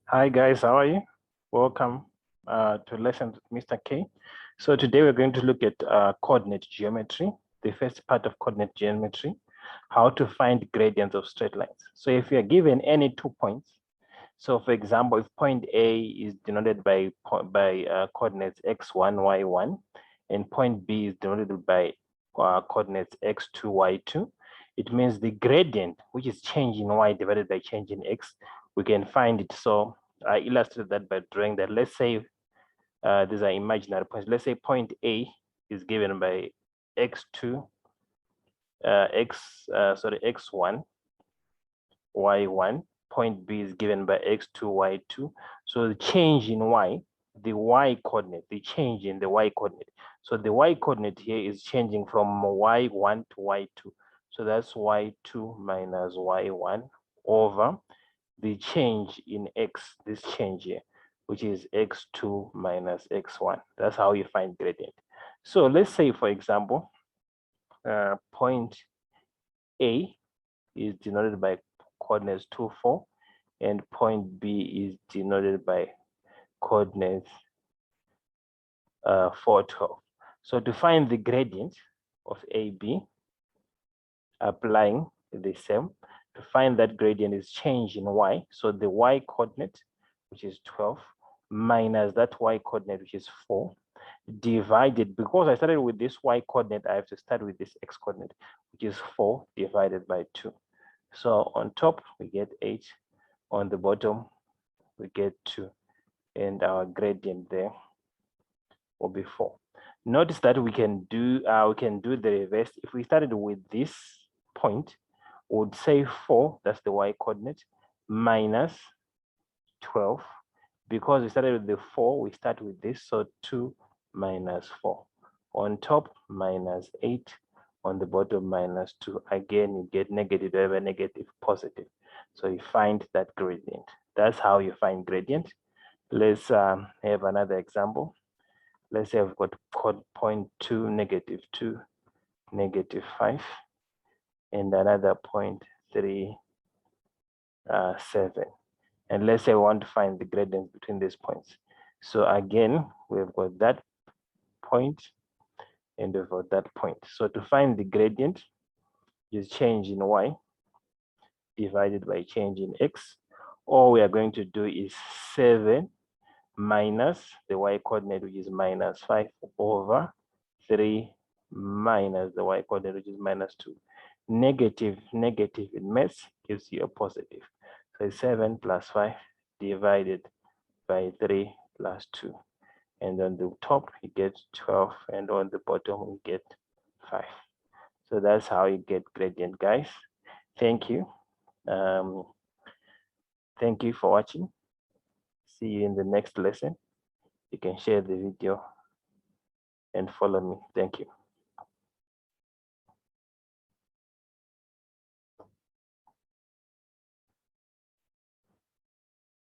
Hi guys, how are you? Welcome to Lessons with Mr. K. So today we're going to look at coordinate geometry, the first part of coordinate geometry, how to find gradients of straight lines. So if you're given any 2 points, so for example, if point A is denoted by coordinates x1, y1, and point B is denoted by coordinates x2, y2, it means the gradient, which is change in y divided by change in x, we can find it. So I illustrated that by drawing that. Let's say these are imaginary points. Let's say point A is given by x2, x1, y1. Point B is given by x2, y2. So the change in y, the y coordinate, the change in the y coordinate. So the y coordinate here is changing from y1 to y2. So that's y2 minus y1 over the change in x, this change here, which is x2 minus x1. That's how you find gradient. So let's say, for example, point A is denoted by coordinates 2, 4, and point B is denoted by coordinates 4, 12. So to find the gradient of AB, applying the same, to find that gradient is change in y. So the y coordinate, which is 12, minus that y coordinate, which is 4, divided, because I started with this y coordinate, I have to start with this x coordinate, which is 4 divided by 2. So on top, we get 8. On the bottom, we get 2. And our gradient there will be 4. Notice that we can do the reverse. If we started with this point, we would say 4, that's the y coordinate, minus 12. Because we started with the 4, we start with this, so 2 minus 4. On top, minus 8. On the bottom, minus 2. Again, you get negative over negative, positive. So you find that gradient. That's how you find gradient. Let's have another example. Let's say I've got point 2, negative 2, negative 5, and another point 3, 7. And let's say I want to find the gradient between these points. So again, we've got that point and we've got that point. So to find the gradient, is change in y divided by change in x. All we are going to do is 7 minus the y coordinate, which is minus 5, over 3 minus the y coordinate, which is minus 2. Negative in maths gives you a positive. So it's 7 plus 5 divided by 3 plus 2. And on the top, you get 12, and on the bottom, you get 5. So that's how you get gradient, guys. Thank you. Thank you for watching. See you in the next lesson. You can share the video and follow me. Thank you.